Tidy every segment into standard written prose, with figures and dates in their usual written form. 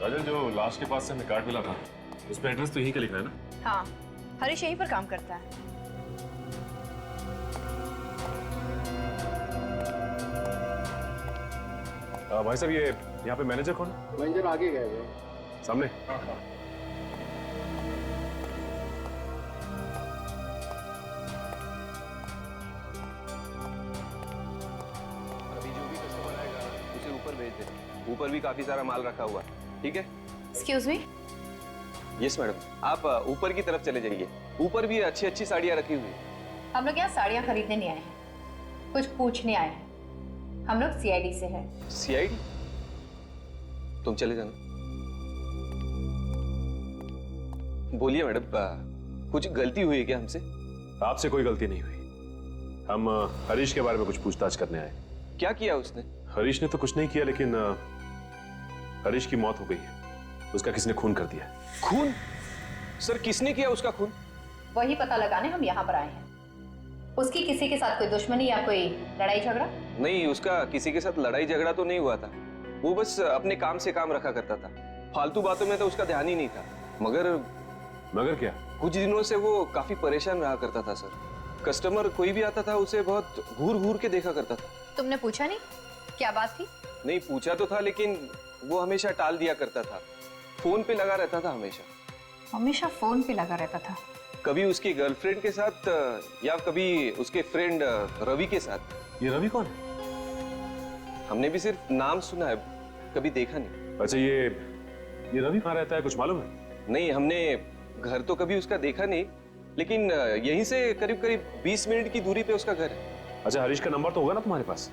राजन, जो लास्ट के पास से हमें कार्ड मिला था उस पर एड्रेस तो यहीं का लिखा है ना? हाँ, हरीश यहीं पर काम करता है। भाई साहब, ये यहाँ पे मैनेजर कौन है? मैनेजर आगे गए हुए सामने। अभी जो भी कस्टमर आएगा उसे ऊपर भेज दे। ऊपर भी काफी सारा माल रखा हुआ है, ठीक है? Excuse me. यस मैडम, आप ऊपर की तरफ चले जाइए। ऊपर भी अच्छी अच्छी साड़ियाँ रखी हुई है। हम लोग यहाँ साड़ियाँ खरीदने नहीं आए हैं, कुछ पूछने आए हैं। हम लोग सीआईडी से हैं। सीआईडी? तुम चले जाना। बोलिए मैडम, कुछ गलती हुई है क्या हमसे? आपसे कोई गलती नहीं हुई। हम हरीश के बारे में कुछ पूछताछ करने आए। क्या किया उसने? हरीश ने तो कुछ नहीं किया, लेकिन हरीश की मौत हो गई है। उसका किसी ने खून कर दिया। खून? सर, किसने किया उसका खून? वही पता लगाने हम यहाँ पर आए हैं। उसकी किसी के साथ कोई दुश्मनी या कोई लड़ाई झगड़ा? नहीं, उसका किसी के साथ लड़ाई झगड़ा तो नहीं हुआ था। वो बस अपने काम से काम रखा करता था। फालतू बातों में तो उसका ध्यान ही नहीं था। मगर क्या? कुछ दिनों से वो काफी परेशान रहा करता था सर। कस्टमर कोई भी आता था उसे बहुत घूर घूर के देखा करता था। तुमने पूछा नहीं क्या बात थी? नहीं, पूछा तो था, लेकिन वो हमेशा टाल दिया करता था। फोन पे लगा रहता था हमेशा। हमेशा फोन पे लगा रहता था? कभी उसकी गर्लफ्रेंड के साथ या कभी उसके फ्रेंड रवि के साथ। ये रवि कौन है? हमने भी सिर्फ नाम सुना है, कभी देखा नहीं। अच्छा, ये रवि कहाँ रहता है, कुछ मालूम है? नहीं, हमने घर तो कभी उसका देखा नहीं, लेकिन यहीं से करीब करीब 20 मिनट की दूरी पे उसका घर है। अच्छा, हरीश का नंबर तो होगा ना तुम्हारे पास?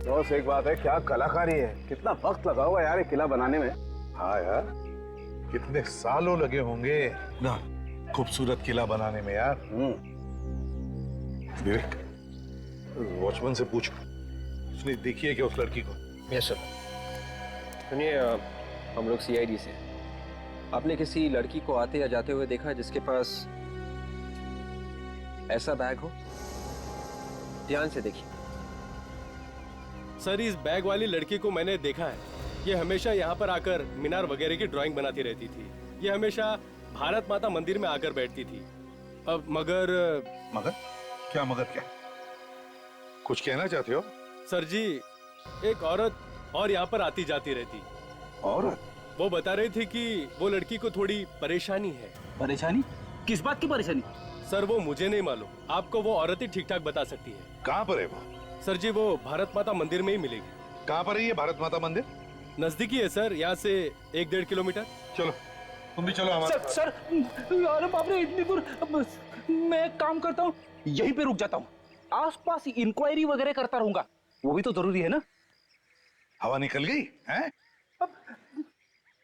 बस एक बात है, क्या कलाकारी है। कितना वक्त लगा होगा यार ये किला बनाने में। हाँ यार, कितने सालों लगे होंगे ना खूबसूरत किला बनाने में यार। विवेक, वॉचमैन से पूछ, उसने देखी है क्या उस लड़की को? Yes sir. सुनिए, हम लोग सीआईडी से। आपने किसी लड़की को आते या जाते हुए देखा जिसके पास ऐसा बैग हो? ध्यान से देखिए। सर, इस बैग वाली लड़की को मैंने देखा है। ये हमेशा यहाँ पर आकर मीनार वगैरह की ड्राइंग बनाती रहती थी। ये हमेशा भारत माता मंदिर में आकर बैठती थी। अब मगर क्या कुछ कहना चाहते हो? सर जी, एक औरत और यहाँ पर आती जाती रहती। औरत? वो बता रही थी कि वो लड़की को थोड़ी परेशानी है। परेशानी? किस बात की परेशानी? सर, वो मुझे नहीं मालूम, आपको वो औरत ही ठीक ठाक बता सकती है। कहाँ पर है वो? सर जी, वो भारत माता मंदिर में ही मिलेगी। कहाँ पर है ये भारत माता मंदिर? नजदीकी है सर, यहाँ से 1-1.5 किलोमीटर। चलो, तुम भी चलो हमारे साथ। सर, अरे बाप रे, इतनी दूर। मैं एक काम करता हूँ, यहीं पे रुक जाता हूँ। आसपास इंक्वायरी वगैरह करता रहूंगा, वो भी तो जरूरी है ना। हवा निकल गई है?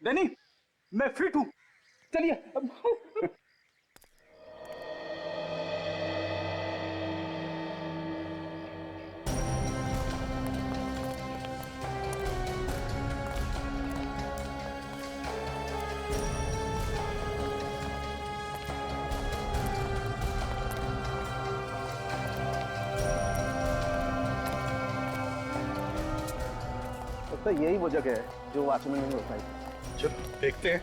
डैनी, मैं फिट हूँ, चलिए। तो यही वो जगह है जो वॉचमैन ने बताई थी। चलो देखते हैं।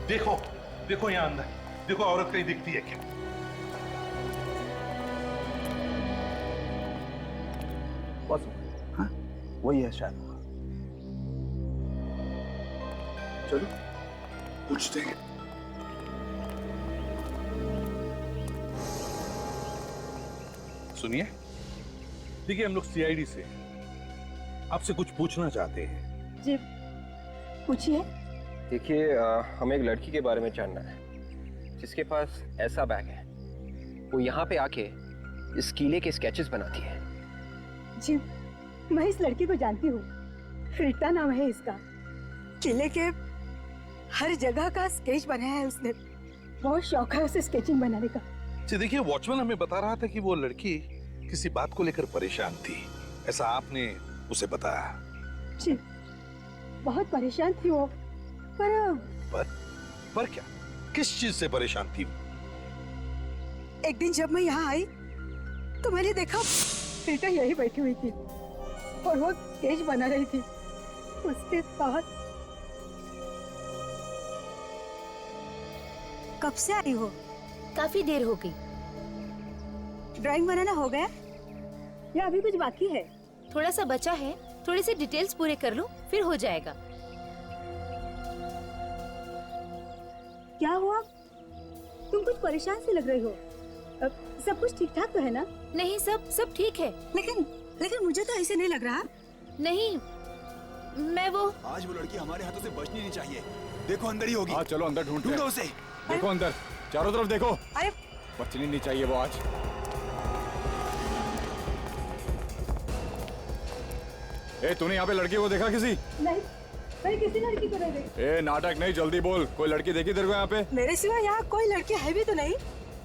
देखो देखो यहाँ अंदर, देखो औरत कहीं दिखती है क्या? बस हाँ, वही है शायद। चलो पूछते हैं। सुनिए, देखिए हम लोग सीआईडी से हैं। आपसे कुछ पूछना चाहते हैं। जी पूछिए। देखिए हमें एक लड़की के बारे में जानना है जिसके पास ऐसा बैग है। वो यहाँ पे आके इस किले के स्केचेस बनाती है। जी मैं इस लड़की को जानती हूँ, रीता नाम है इसका। किले के हर जगह का स्केच बनाया है उसने। बहुत शौक है उसे स्केचिंग बनाने का। जी देखिए वॉचमैन हमें बता रहा था कि वो लड़की किसी बात को लेकर परेशान थी, ऐसा आपने उसे बताया। जी बहुत परेशान थी वो, पर क्या, किस चीज से परेशान थी? एक दिन जब मैं यहाँ आई तो मैंने देखा रीता यही बैठी हुई थी और वो स्केच बना रही थी। उसके बाद कब से आई हो? काफी देर हो गई। ड्राइंग बनाना हो गया या अभी कुछ बाकी है? थोड़ा सा बचा है, थोड़ी सी डिटेल्स पूरे कर लो फिर हो जाएगा। क्या हुआ? तुम कुछ परेशान सी लग रही हो। सब कुछ ठीक ठाक तो है ना? नहीं सब ठीक है। लेकिन मुझे तो ऐसे नहीं लग रहा। नहीं मैं वो आज वो लड़की हमारे हाथों से बचनी नहीं चाहिए। देखो अंदर ही होगी। हाँ चलो अंदर ढूंढो उसे। देखो अंदर, चारों तरफ देखो। अरे बचनी नहीं चाहिए वो आज। ए तूने यहाँ पे लड़की को देखा किसी? नहीं, मैं किसी लड़की को नहीं देखी। ए नाटक नहीं, जल्दी बोल, कोई लड़की देखी तेरे को यहाँ पे? मेरे सिवा यहाँ कोई लड़की है भी तो नहीं।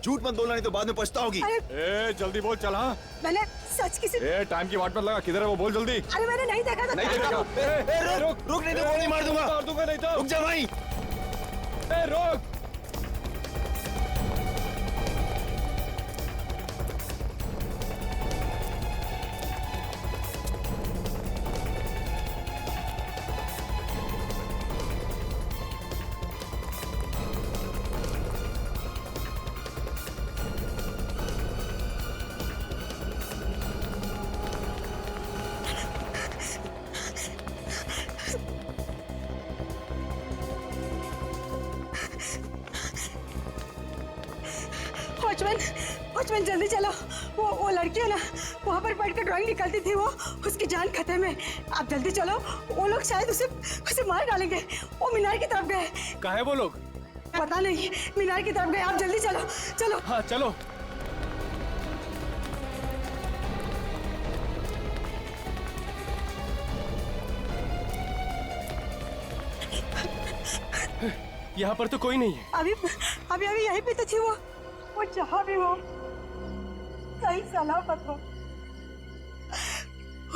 झूठ मत बोलना नहीं तो बाद में पछताओगी। ए जल्दी बोल, चल। हाँ मैंने सच किसी। ए टाइम की वाट मत लगा, किधर है वो, बोल जल्दी। अरे मैंने नहीं देखा था। नहीं देखा। रुक नहीं तो गोली मार दूंगा। मार दूंगा नहीं तो। रुक जा भाई। ए रोक। वॉचमैन जल्दी चलो। वो लड़की है ना, वहाँ पर बैठ कर ड्राइंग निकालती थी, वो उसकी जान खतरे में। आप जल्दी चलो, वो लोग शायद उसे मार डालेंगे। वो मीनार की तरफ गए। कहाँ है वो लोग? पता नहीं, मीनार की तरफ गए। आप जल्दी चलो चलो। हाँ चलो। यहाँ पर तो कोई नहीं है। अभी यहीं पे तो थी वो जहाँ भी हो सही सलामत हो।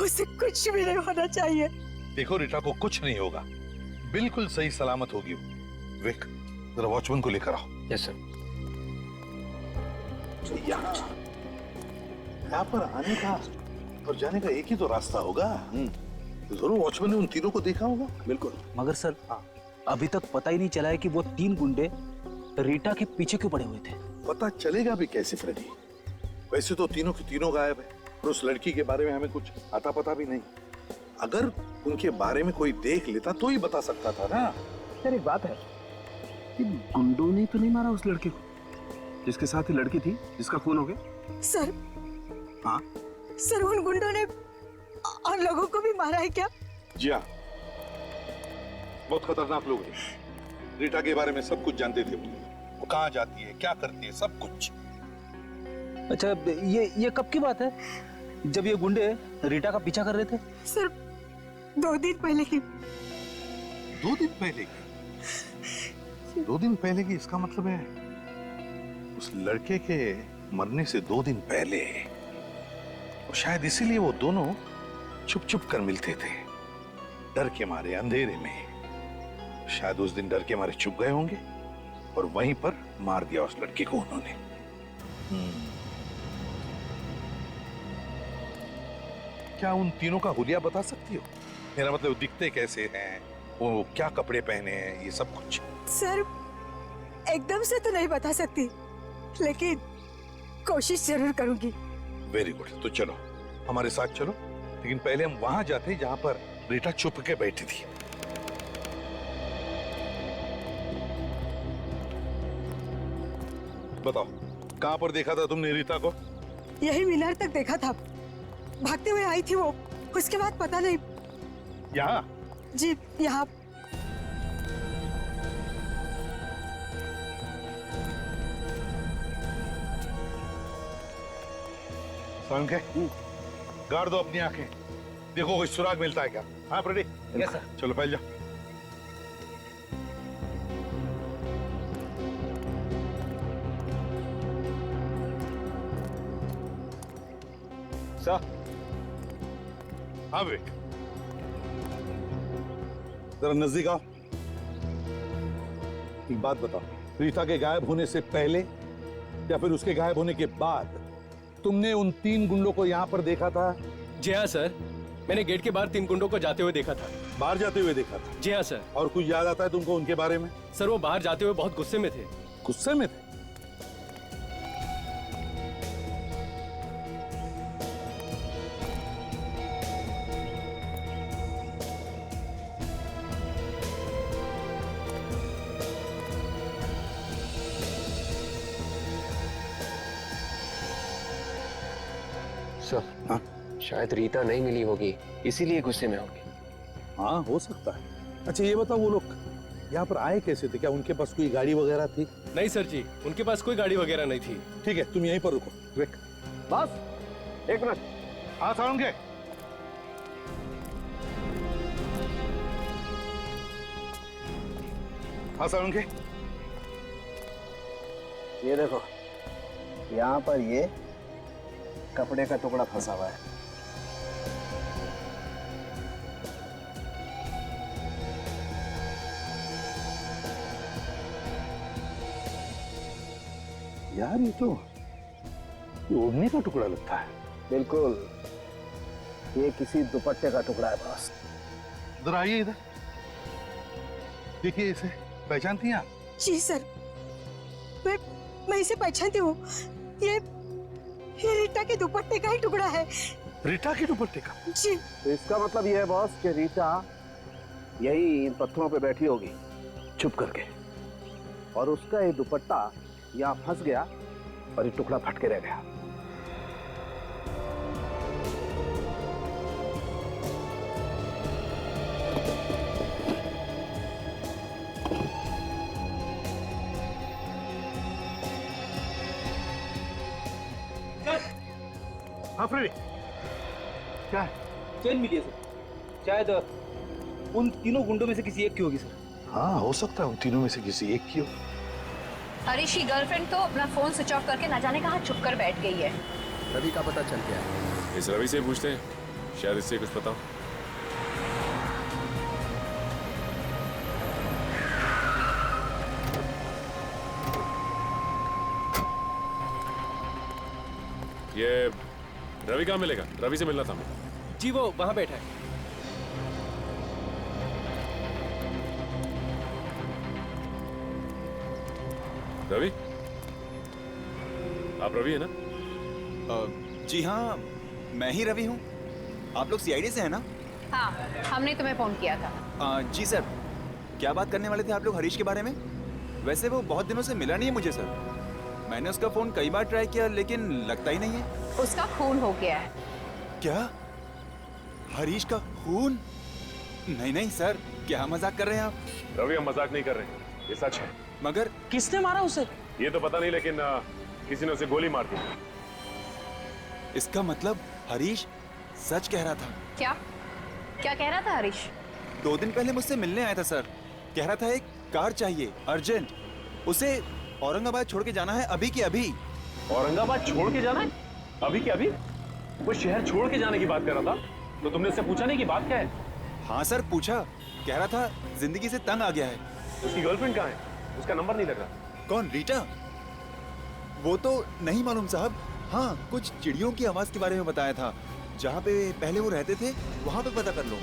उसे कुछ भी नहीं होना चाहिए। देखो रीटा को कुछ नहीं होगा, बिल्कुल सही सलामत होगी वो। विक जरा वॉचमैन को लेकर आओ। Yes sir. यहाँ पर आने का और जाने का एक ही तो रास्ता होगा। जरूर वॉचमैन ने उन तीनों को देखा होगा। बिल्कुल। मगर सर अभी तक पता ही नहीं चला है कि वो 3 गुंडे रीटा के पीछे क्यों पड़े हुए थे। पता चलेगा भी कैसे फ्रेडी? वैसे तो तीनों की तीनों गायब है और उस लड़की के बारे में हमें कुछ आता पता भी नहीं। अगर उनके बारे में कोई देख लेता तो ही बता सकता था ना। यार एक बात है कि गुंडों ने तो नहीं मारा उस लड़के को जिसके साथ ही लड़की थी जिसका खून हो गया? सर हाँ सर, उन गुंडों ने और लोगों को भी मारा है क्या? जी हाँ, बहुत खतरनाक लोग हैं। रीटा के बारे में सब कुछ जानते थे वो कहाँ जाती है, क्या करती है, सब कुछ। अच्छा ये कब की बात है जब ये गुंडे रीटा का पीछा कर रहे थे? सर 2 दिन पहले की। 2 दिन पहले की? 2 दिन पहले की इसका मतलब है उस लड़के के मरने से 2 दिन पहले। और शायद इसीलिए वो दोनों छुप छुप कर मिलते थे, डर के मारे, अंधेरे में। शायद उस दिन डर के मारे छुप गए होंगे और वहीं पर मार दिया उस लड़के को उन्होंने। क्या उन तीनों का हुलिया बता सकती हो? मेरा मतलब दिखते कैसे हैं, वो क्या कपड़े पहने हैं, ये सब कुछ। सर एकदम से तो नहीं बता सकती, लेकिन कोशिश जरूर करूंगी। वेरी गुड, तो चलो हमारे साथ चलो, लेकिन पहले हम वहां जाते जहां पर रीटा छुप के बैठी थी। बताओ कहां पर देखा था तुमने रीता को? यही मीनार तक देखा था। भागते हुए आई थी वो, उसके बाद पता नहीं। यहाँ जी यहाँ। के गाड़ दो अपनी आंखें, देखो कोई सुराग मिलता है क्या। हाँ रेडी? Yes sir. चलो फैल जाओ। सर। हाँ विवेक, जरा नजदीक आओ। एक बात बताओ, रीता के गायब होने से पहले या फिर उसके गायब होने के बाद तुमने उन 3 गुंडों को यहाँ पर देखा था? जी हाँ सर, मैंने गेट के बाहर 3 गुंडों को जाते हुए देखा था। बाहर जाते हुए देखा था? जी हाँ सर। और कुछ याद आता है तुमको उनके बारे में? सर वो बाहर जाते हुए बहुत गुस्से में थे। गुस्से में थे? सर, हाँ? शायद रीता नहीं मिली होगी, इसीलिए गुस्से में होंगे। हाँ हो सकता है। अच्छा ये बताओ, वो लोग यहाँ पर आए कैसे थे? क्या उनके पास कोई गाड़ी वगैरह थी? नहीं सर जी, उनके पास कोई गाड़ी वगैरह नहीं थी। ठीक है, तुम यहीं पर रुको। विवेक बस 1 मिनट। हाँ साउंड के। हाँ साउंड के। ये देखो, यहाँ पर ये कपड़े का टुकड़ा फंसा हुआ है। यार ये ओढ़ने का टुकड़ा लगता है। बिल्कुल, ये किसी दुपट्टे का टुकड़ा है बॉस। इधर आइए, इधर देखिए, इसे पहचानती हैं आप? जी सर, मैं इसे पहचानती हूँ। ये रीटा के दुपट्टे का ही टुकड़ा है। रीटा के दुपट्टे का? जी। तो इसका मतलब ये है बॉस कि रीटा यही इन पत्थरों पे बैठी होगी छुप करके, और उसका ये दुपट्टा यहाँ फंस गया और ये टुकड़ा फट के रह गया। हाँ फ्रेडी, क्या है? चेन मिली है सर, शायद उन तीनों गुंडों में से किसी एक की होगी सर। हाँ हो सकता है उन तीनों में से किसी एक की हो। हरीश की गर्लफ्रेंड तो अपना फोन स्विच ऑफ करके ना जाने कहाँ छुप कर बैठ गई है। रवि का पता चल गया है। इस रवि से पूछते हैं, शायद इससे कुछ पता हो। ये रवि कहाँ मिलेगा? रवि से मिलना था मैं। जी वो वहां बैठा है। रवि, आप रवि है ना? जी हाँ, मैं ही रवि हूँ। आप लोग सीआईडी से हैं ना? हाँ, हमने तुम्हें फोन किया था। जी सर, क्या बात करने वाले थे आप लोग हरीश के बारे में? वैसे वो बहुत दिनों से मिला नहीं है मुझे सर। मैंने उसका फोन कई बार ट्राई किया लेकिन लगता ही नहीं है। उसका खून हो गया है। क्या? हरीश का खून? नहीं नहीं सर, क्या मजाक कर रहे हैं आप? रवि, हम मजाक नहीं कर रहे हैं, ये सच है। मगर किसने मारा उसे? ये तो पता नहीं, लेकिन किसी ने उसे गोली मार दी। इसका मतलब हरीश सच कह रहा था। क्या क्या कह रहा था हरीश? 2 दिन पहले मुझसे मिलने आया था सर। कह रहा था एक कार चाहिए अर्जेंट, उसे औरंगाबाद छोड़ के जाना है अभी के अभी। औरंगाबाद छोड़ के जाना है? अभी के अभी? वो शहर छोड़ के जाने की बात कर रहा था, तो तुमने उससे पूछा नहीं कि बात क्या है? हाँ सर पूछा, कह रहा था जिंदगी से तंग आ गया है। उसकी गर्लफ्रेंड कहाँ है? उसका नंबर नहीं लग रहा। कौन, रीटा? वो तो नहीं मालूम साहब। हाँ, कुछ चिड़ियों की आवाज के बारे में बताया था। जहाँ पे पहले वो रहते थे वहां पे पता कर लो।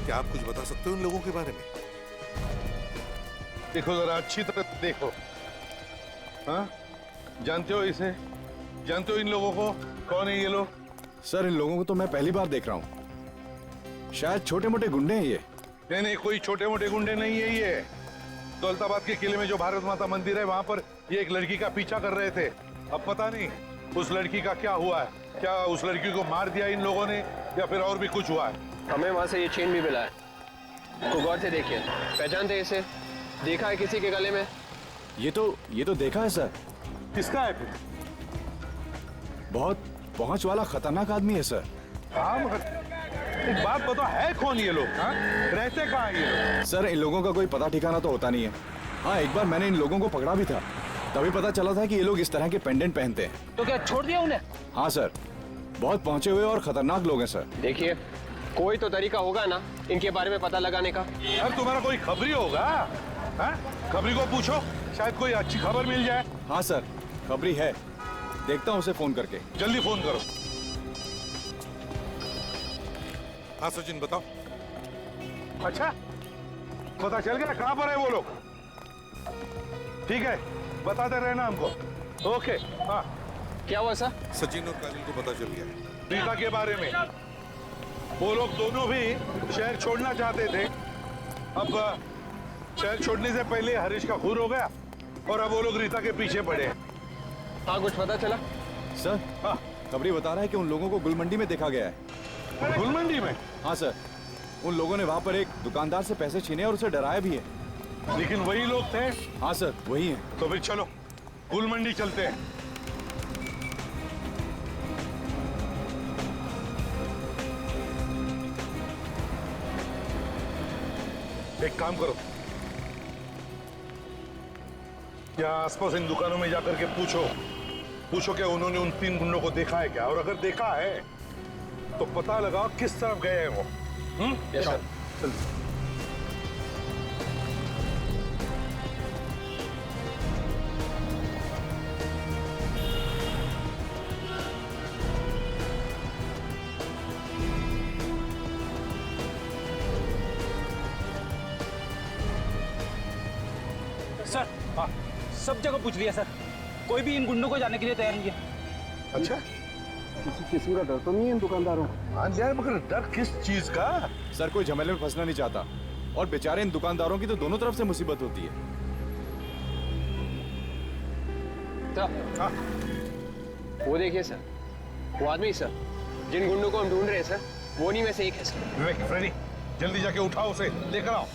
क्या आप कुछ बता सकते हो उन लोगों के बारे में? देखो जरा अच्छी तरह देखो। हाँ, जानते हो इसे? जानते हो इन लोगों को? कौन है ये लोग? सर इन लोगों को तो मैं पहली बार देख रहा हूँ। शायद छोटे मोटे गुंडे हैं ये। नहीं नहीं, कोई छोटे मोटे गुंडे नहीं है ये। दौलताबाद के किले में जो भारत माता मंदिर है वहां पर ये एक लड़की का पीछा कर रहे थे। अब पता नहीं उस लड़की का क्या हुआ है। क्या उस लड़की को मार दिया इन लोगों ने या फिर और भी कुछ हुआ है? हमें वहां से ये चेन भी मिला है। को गौर से देखिए, पहचानते हैं इसे? देखा है किसी के गले में? ये तो देखा है सर। किसका है फिर? बहुत पहुंच वाला खतरनाक आदमी है सर। हाँ मगर एक बात बताओ, है कौन ये लोग? हाँ? रहते कहाँ हैं ये लोग? सर इन लोगों का कोई पता ठिकाना तो होता नहीं है। हाँ एक बार मैंने इन लोगों को पकड़ा भी था, तभी पता चला था कि ये लोग इस तरह के पेंडेंट पहनते हैं। तो क्या छोड़ दिया उन्हें? हाँ सर, बहुत पहुंचे हुए और खतरनाक लोग हैं सर। देखिए, कोई तो तरीका होगा ना इनके बारे में पता लगाने का। यार तुम्हारा कोई खबरी होगा? हाँ? खबरी को पूछो, शायद कोई अच्छी खबर मिल जाए। हाँ सर, खबरी है, देखता हूँ उसे फोन करके। जल्दी फोन करो। हाँ सचिन बताओ। अच्छा, पता चल गया कहाँ पर है वो लोग? ठीक है, बताते रहना हमको। ओके। हाँ क्या हुआ सर? सचिन और काजल को पता चल गया रीता के बारे में। वो लोग दोनों भी शहर छोड़ना चाहते थे। अब शहर छोड़ने से पहले हरीश का खून हो गया और अब वो लोग रीता के पीछे पड़े हैं। हाँ कुछ पता चला? सर हाँ खबरी बता रहा है कि उन लोगों को गुलमंडी में देखा गया है। गुलमंडी में? हाँ सर, उन लोगों ने वहाँ पर एक दुकानदार से पैसे छीने और उसे डराया भी है। लेकिन वही लोग थे? हाँ सर वही हैं। तो फिर चलो गुलमंडी चलते हैं। एक काम करो, यहाँ आसपास इन दुकानों में जाकर के पूछो कि उन्होंने उन 3 गुंडों को देखा है क्या, और अगर देखा है तो पता लगाओ किस तरफ गए हैं वो। Yes sir. चल। सर हाँ सब जगह पूछ लिया सर, कोई भी इन गुंडों को जाने के लिए तैयार नहीं है। अच्छा, किसी का डर तो नहीं है इन दुकानदारों? हाँ यार, मगर डर किस चीज का? सर कोई झमेले में फंसना नहीं चाहता, और बेचारे इन दुकानदारों की तो दोनों तरफ से मुसीबत होती है। हाँ। वो देखिए सर, वो आदमी सर, जिन गुंडों को हम ढूंढ रहे हैं सर, वो नहीं में से एक है सर। विवेक, फ्रेडी, जल्दी जाके उठाओ उसे, लेकर आओ।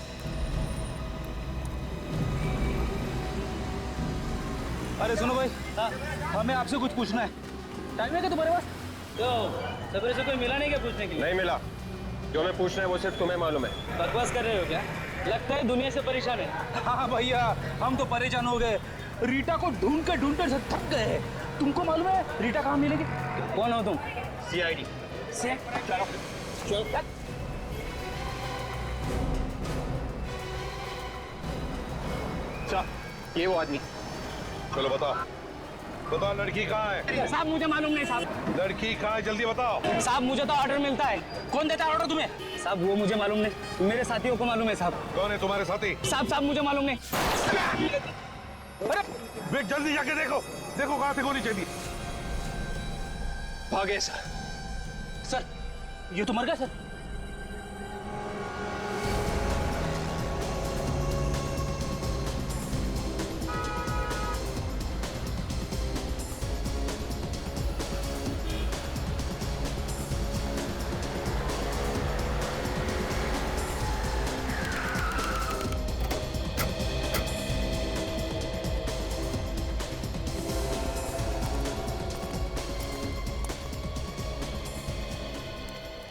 अरे सुनो भाई, हमें आपसे कुछ पूछना है। टाइम है क्या तुम्हारे पास? तो सवेरे से कोई मिला नहीं क्या पूछने के लिए? नहीं मिला। जो हमें पूछना है वो सिर्फ तुम्हें मालूम है। बकवास कर रहे हो क्या? लगता है दुनिया से परेशान है। हाँ भैया, हम तो परेशान हो गए। रीटा को ढूंढ कर थक गए हैं। तुमको मालूम है रीटा कहाँ मिलेगी? कौन हो तुम? CID। चलो। ये वो आदमी। चलो बताओ लड़की कहाँ है? साहब मुझे मालूम नहीं साहब। लड़की कहाँ है, जल्दी बताओ। साहब मुझे तो ऑर्डर मिलता है। कौन देता है ऑर्डर तुम्हें? साहब वो मुझे मालूम नहीं, मेरे साथियों को मालूम है साहब। कौन है तुम्हारे साथी? साहब मुझे मालूम नहीं। अरे जल्दी जाके देखो कहाँ से गोली चली। भागे सर। सर ये तो मर गया सर।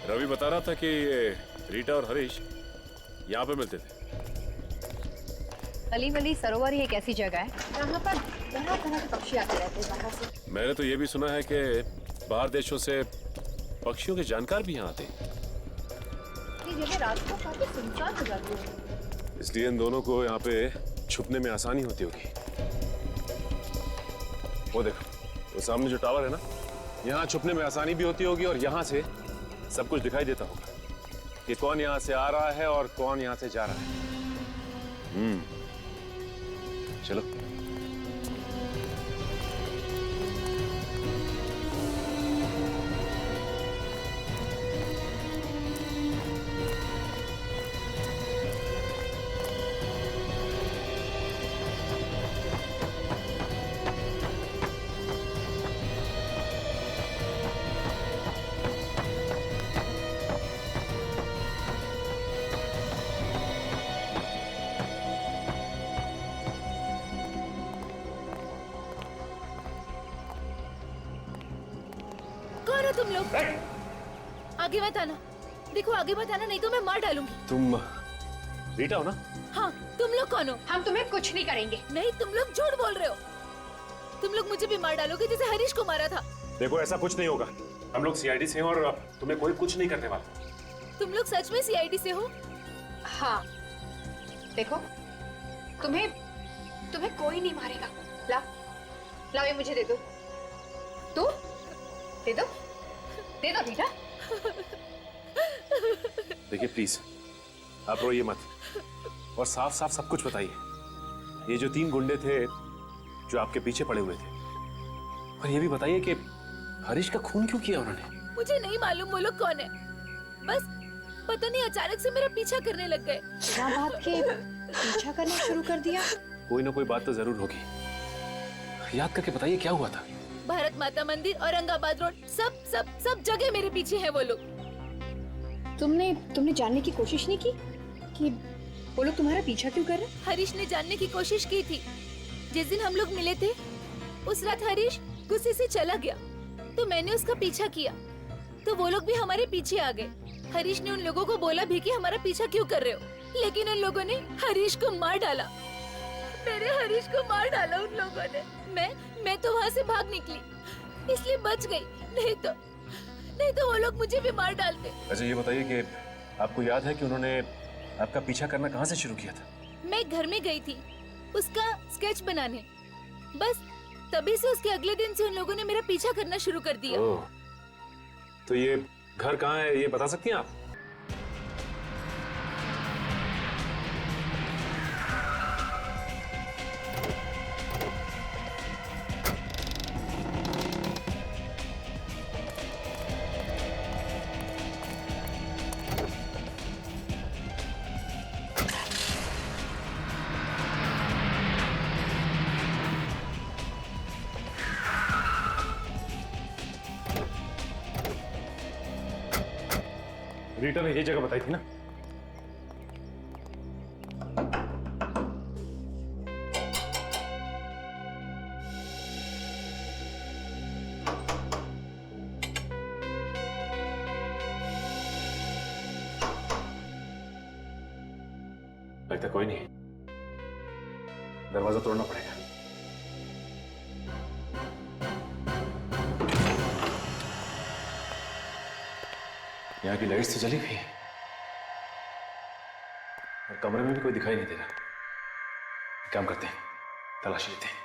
रवि बता रहा था कि रीटा और हरीश यहाँ पे मिलते थे। अली वली सरोवर ही एक ऐसी जगह है जहाँ पर तरह तरह के पक्षी आते रहते हैं बाहर से। मैंने तो ये भी सुना है कि बाहर देशों से पक्षियों के जानकार भी यहाँ आते हैं। ये जगह रात को काफी सुनसान हो जाती है, इसलिए इन दोनों को यहाँ पे छुपने में आसानी होती होगी। वो देखो, वो सामने जो टावर है ना, यहाँ छुपने में आसानी भी होती होगी और यहाँ से सब कुछ दिखाई देता होगा कि कौन यहाँ से आ रहा है और कौन यहाँ से जा रहा है। चलो। तुम लोग। आगे मत आना, देखो आगे मत आना, नहीं तो मैं मार डालूंगी। तुम रीटा हो ना? हाँ, तुम लोग कौन हो? हम तुम्हें कुछ नहीं करेंगे। नहीं, तुम लोग झूठ बोल रहे हो। तुम लोग मुझे भी मार डालोगे जैसे हरीश को मारा था। देखो ऐसा कुछ नहीं होगा, हम लोग सीआईडी से हैं और तुम्हें कोई कुछ नहीं करने वाला। तुम लोग सच में सीआईडी से हो? हाँ, देखो तुम्हें कोई नहीं मारेगा। लाओ ये मुझे दे दो। तू दे दो रीटा। देखिए प्लीज आप रोइए मत और साफ साफ सब कुछ बताइए। ये जो 3 गुंडे थे जो आपके पीछे पड़े हुए थे, और ये भी बताइए कि हरीश का खून क्यों किया उन्होंने? मुझे नहीं मालूम वो लोग कौन है, बस पता नहीं अचानक से मेरा पीछा करने लग गए। बिना बात के पीछा करना शुरू कर दिया। कोई ना कोई बात तो जरूर होगी, याद करके बताइए क्या हुआ था। भारत माता मंदिर, औरंगाबाद रोड, सब जगह मेरे पीछे हैं वो लोग। तुमने जानने की कोशिश नहीं की कि वो लोग तुम्हारा पीछा क्यों कर रहे हैं? हरीश ने जानने की कोशिश की थी। जिस दिन हम लोग मिले थे उस रात हरीश गुस्से से चला गया, तो मैंने उसका पीछा किया, तो वो लोग भी हमारे पीछे आ गए। हरीश ने उन लोगों को बोला भी कि हमारा पीछा क्यों कर रहे हो, लेकिन उन लोगों ने हरीश को मार डाला। मेरे हरीश को मार डाला उन लोगों ने। मैं तो वहाँ से भाग निकली, इसलिए बच गई, नहीं तो वो लोग मुझे भी मार डालते। अच्छा ये बताइए कि आपको याद है कि उन्होंने आपका पीछा करना कहाँ से शुरू किया था? मैं घर में गई थी उसका स्केच बनाने, बस तभी से उसके अगले दिन से उन लोगों ने मेरा पीछा करना शुरू कर दिया। तो ये घर कहाँ है ये बता सकती हैं आप? रीटा ने ये जगह बताई थी ना? लगता कोई नहीं, दरवाजा तोड़ना पड़ेगा। यहाँ की लाइट्स तो जली हुई है और कमरे में भी कोई दिखाई नहीं दे रहा। काम करते हैं, तलाशी लेते हैं।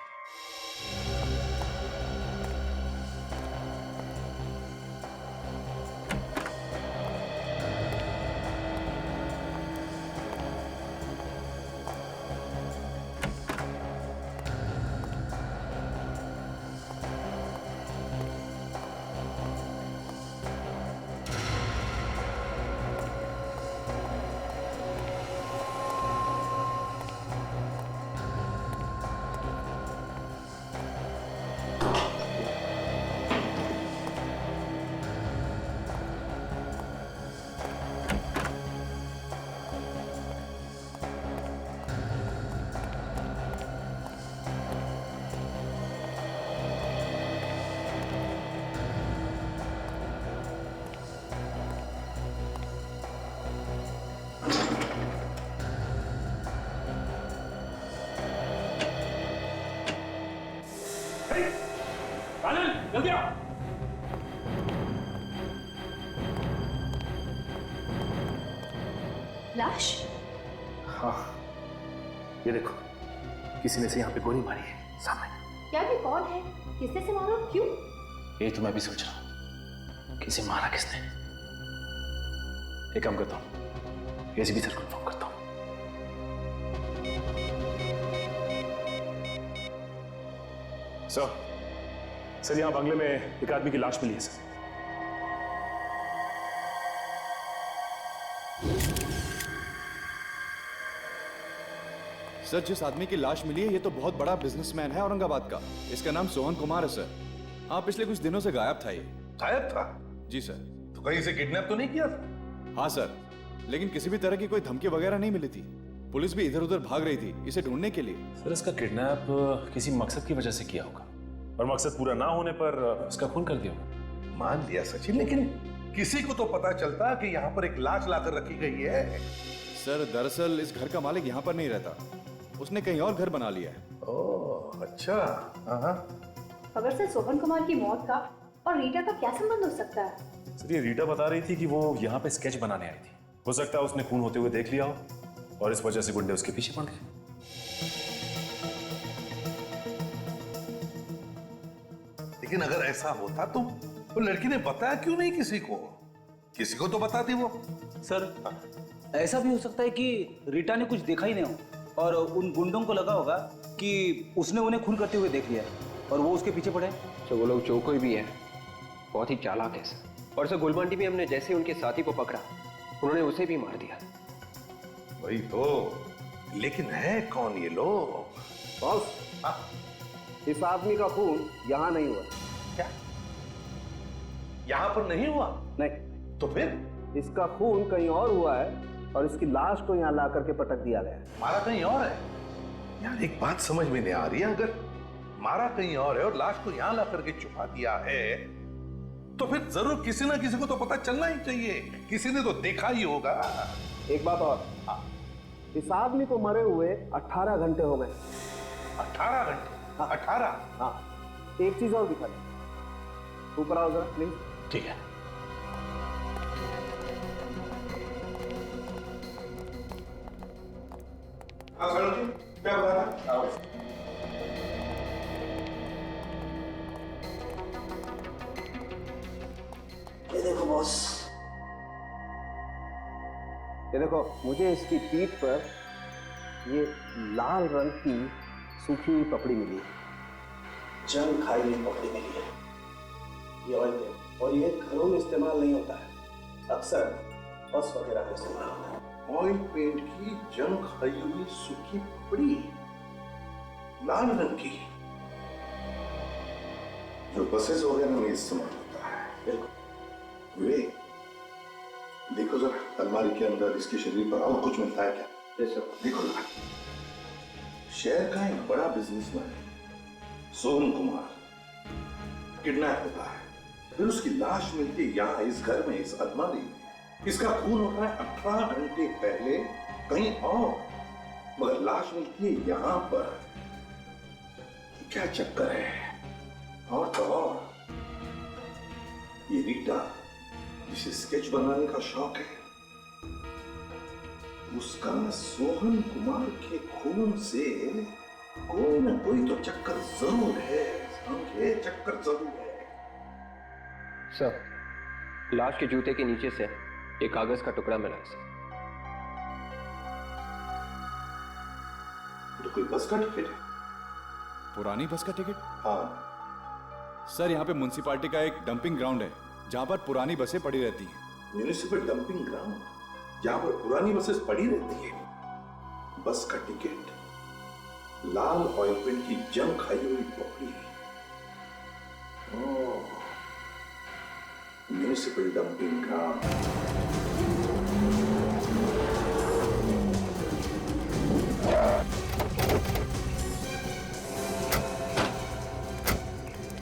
जल्दी आओ। लाश? हाँ, ये देखो, किसी ने से यहाँ पे गोली मारी है सामने। क्या ये कौन है? किसने से मारा? क्यों? ये तो मैं भी सोच रहा हूँ, किसे मारा किसने? एक काम करता हूँ, एसीपी सर को इन्फॉर्म करता हूँ। सर यहाँ बंगले में एक आदमी की लाश मिली है सर। सर जिस आदमी की लाश मिली है ये तो बहुत बड़ा बिजनेसमैन है औरंगाबाद का। इसका नाम सोहन कुमार है सर। हाँ, पिछले कुछ दिनों से गायब था ये। गायब था? जी सर। तो कहीं से किडनैप तो नहीं किया था? हाँ सर, लेकिन किसी भी तरह की कोई धमकी वगैरह नहीं मिली थी। पुलिस भी इधर उधर भाग रही थी इसे ढूंढने के लिए। सर इसका किडनैप किसी मकसद की वजह से किया होगा और मकसद पूरा ना होने पर इसका खून कर दिया होगा। मान लिया सचिन, लेकिन किसी को तो पता चलता कि यहाँ पर एक लाश लाकर रखी गई है। सर दरअसल इस घर का मालिक यहाँ पर नहीं रहता, उसने कहीं और घर बना लिया है। ओह अच्छा। हाँ खबर से शोभन कुमार की मौत का और रीटा का क्या संबंध हो सकता है? सर ये रीटा बता रही थी कि वो यहाँ पे स्केच बनाने आई थी। हो सकता है उसने खून होते हुए देख लिया हो और इस वजह से गुंडे उसके पीछे पड़ गए। लेकिन अगर ऐसा होता तो वो लड़की ने बताया क्यों नहीं किसी को? किसी को तो बताती वो। सर ऐसा भी हो सकता है कि रीटा ने कुछ देखा ही नहीं हो और उन गुंडों को लगा होगा कि उसने उन्हें खून करते हुए देख लिया और वो उसके पीछे पड़े। तो वो लोग जो कोई भी है बहुत ही चालाक है सर। और सर गुलमांडी में हमने जैसे उनके साथी को पकड़ा उन्होंने उसे भी मार दिया। वही तो, लेकिन है कौन ये लोग? बॉस, इस आदमी का खून यहाँ नहीं हुआ। क्या यहाँ पर नहीं हुआ? नहीं। तो फिर इसका खून कहीं और हुआ है और इसकी लाश को यहाँ ला करके पटक दिया गया है। मारा कहीं और है? यार एक बात समझ में नहीं आ रही है, अगर मारा कहीं और है और लाश को यहाँ ला करके छुपा दिया है तो फिर जरूर किसी ना किसी को तो पता चलना ही चाहिए, किसी ने तो देखा ही होगा। एक बात और, इस आदमी को मरे हुए 18 घंटे हो गए। 18 घंटे? हाँ 18? हाँ। एक चीज और दिखा दे, ऊपर आओ जरा प्लीज। ठीक है। क्या बताना? ये देखो बॉस, ये देखो, मुझे इसकी पीठ पर ये लाल रंग की सूखी हुई पपड़ी मिली है, जंग खाई हुई पपड़ी मिली है। ये ऑयल पेंट, और ये घरों में इस्तेमाल नहीं होता है, अक्सर बस वगैरह में इस्तेमाल होता है। ऑयल पेंट की जंग खाई हुई सूखी पपड़ी, लाल रंग की, जो बसेस वगैरह में इस्तेमाल होता है। बिल्कुल। विवेक, देखो जरा अलमारी के अंदर इसके शरीर पर और कुछ मिलता है क्या? देखो जरा। शहर का एक बड़ा बिजनेसमैन सोहन कुमार किडनैप होता है, फिर उसकी लाश मिलती है यहाँ इस घर में, इस अलमारी में। इसका खून होता है 18 घंटे पहले कहीं और, मगर लाश मिलती है यहाँ पर। क्या चक्कर है? और तो और ये रीटा जिसे स्केच बनाने का शौक है, उसका सोहन कुमार के खून से कोई ना कोई तो चक्कर जरूर है, समझे? चक्कर जरूर है। सर लाश के जूते के नीचे से एक कागज का टुकड़ा मिला है सर। तो कोई बस का टिकट है? पुरानी बस का टिकट? हाँ सर यहाँ पे म्युनिसिपालिटी का एक डंपिंग ग्राउंड है जहाँ पर पुरानी बसें पड़ी रहती हैं। म्युनिसिपल डंपिंग ग्राउंड जहाँ पर पुरानी बसेस पड़ी रहती है। बस का टिकट, लाल ऑयल पेंट की जंग खाई हुई पपड़ी। ओह, म्युनिसिपल डंपिंग ग्राउंड।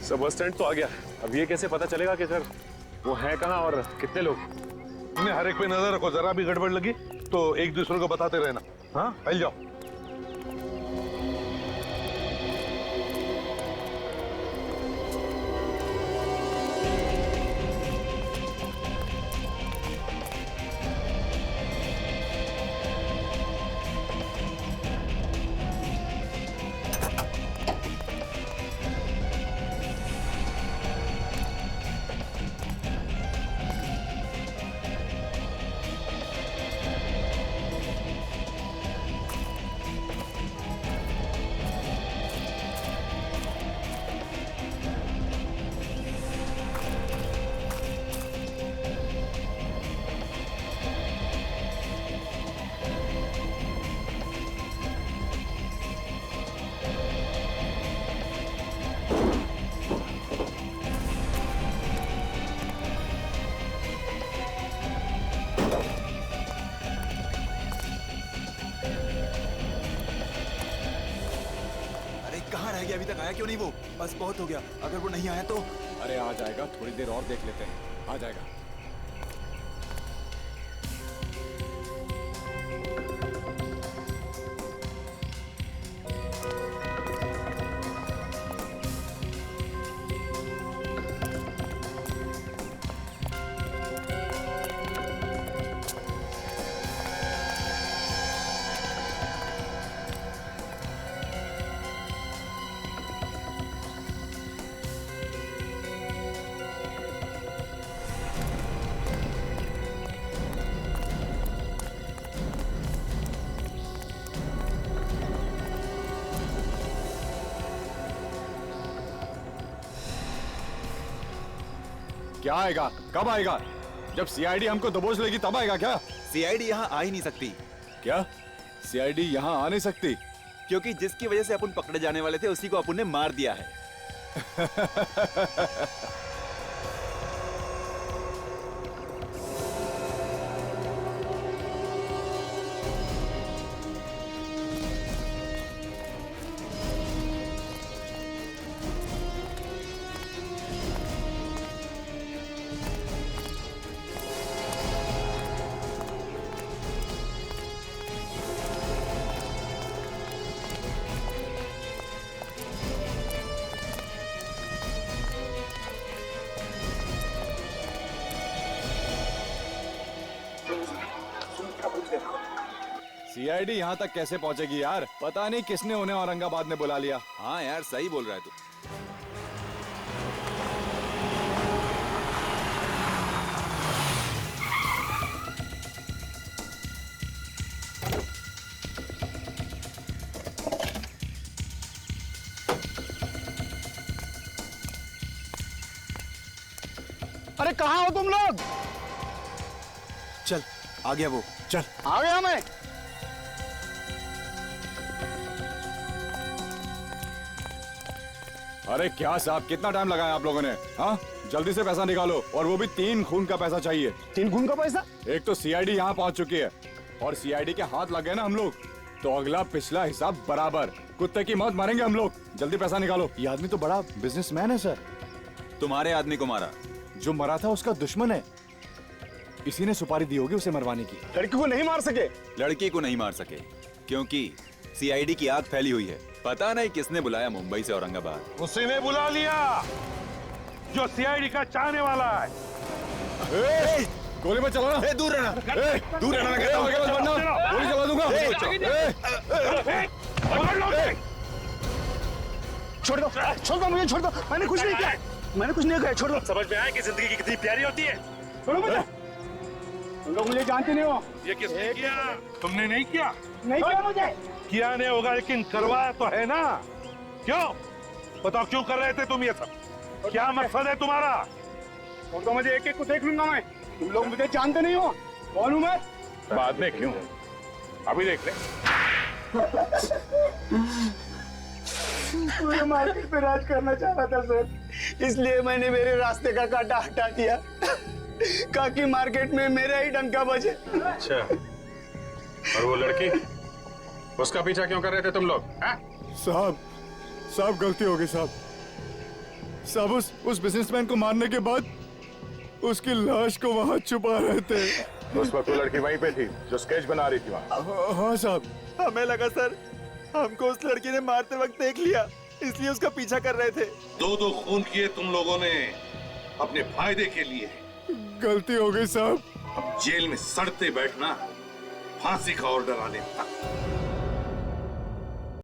सब बस स्टैंड तो आ गया। अब ये कैसे पता चलेगा कि सर वो है कहाँ और कितने लोग? तुमने हर एक पे नजर रखो, जरा भी गड़बड़ लगी तो एक दूसरे को बताते रहना। हाँ फैल जाओ। अभी तक आया क्यों नहीं वो? बस बहुत हो गया, अगर वो नहीं आया तो। अरे आ जाएगा, थोड़ी देर और देख लेते हैं, आ जाएगा। क्या आएगा? कब आएगा? जब सीआईडी हमको दबोच लेगी तब आएगा क्या? सीआईडी यहाँ आ ही नहीं सकती। क्या सीआईडी यहाँ आ नहीं सकती? क्योंकि जिसकी वजह से अपन पकड़े जाने वाले थे उसी को अपन ने मार दिया है। सीआईडी यहाँ तक कैसे पहुँचेगी यार? पता नहीं किसने उन्हें औरंगाबाद में बुला लिया। हाँ यार, सही बोल रहा है तू। अरे कहाँ हो तुम लोग? चल आ गया वो, चल आ गया मैं। अरे क्या साहब, कितना टाइम लगाया आप लोगों ने? हाँ, जल्दी से पैसा निकालो, और वो भी 3 खून का पैसा चाहिए। 3 खून का पैसा? एक तो सीआईडी यहाँ पहुँच चुकी है, और सीआईडी के हाथ लग गए ना हम लोग, तो अगला पिछला हिसाब बराबर। कुत्ते की मौत मारेंगे हम लोग। जल्दी पैसा निकालो। ये आदमी तो बड़ा बिजनेसमैन है सर। तुम्हारे आदमी को मारा? जो मरा था उसका दुश्मन है, इसी ने सुपारी दी होगी उसे मरवाने की। लड़की को नहीं मार सके? लड़की को नहीं मार सके क्योंकि सीआईडी की आग फैली हुई है। पता नहीं किसने बुलाया मुंबई से औरंगाबाद। उसी ने बुला लिया जो सीआईडी का चाहने वाला है। गोली मत चलाना। दूर रहना, दूर रहना कहता हूं। गोली चला दूंगा। छोड़ दो, छोड़ दो मुझे, छोड़ दो। मैंने कुछ नहीं किया, मैंने कुछ नहीं किया, छोड़ दो। समझ में आया कि जिंदगी कितनी प्यारी होती है? छोड़ो मुझे, तुम लोग मुझे जानते नहीं हो। ये किसने किया? तुमने नहीं किया? नहीं किया मुझे। किया नहीं होगा, लेकिन करवाया तो है ना। क्यों बताओ, क्यों कर रहे थे तुम ये सब? क्या मकसद है तुम्हारा? छोड़ दो मुझे, एक एक को देख लूंगा मैं। तुम लोग मुझे जानते नहीं हो, कौन हूं मैं? बाद में क्यों, अभी देख ले। मुझे मार्केट पे राज करना चाह रहा था सर, इसलिए मैंने मेरे रास्ते का कांटा हटा दिया, ताकि मार्केट में मेरा ही डंका बजे। अच्छा, और वो लड़की, उसका पीछा क्यों कर रहे थे तुम लोग? साहब गलती हो गई साहब। साहब उस बिजनेसमैन को मारने के बाद उसकी लाश को वहाँ छुपा रहे थे। उस वक्त वो लड़की वहीं पे थी जो स्केच बना रही थी वहाँ। हाँ साहब। हमें लगा सर हमको उस लड़की ने मारते वक्त देख लिया, इसलिए उसका पीछा कर रहे थे। 2 खून किए तुम लोगों ने अपने फायदे के लिए। गलती हो गई साहब। अब जेल में सड़ते बैठना, फांसी का ऑर्डर आने तक।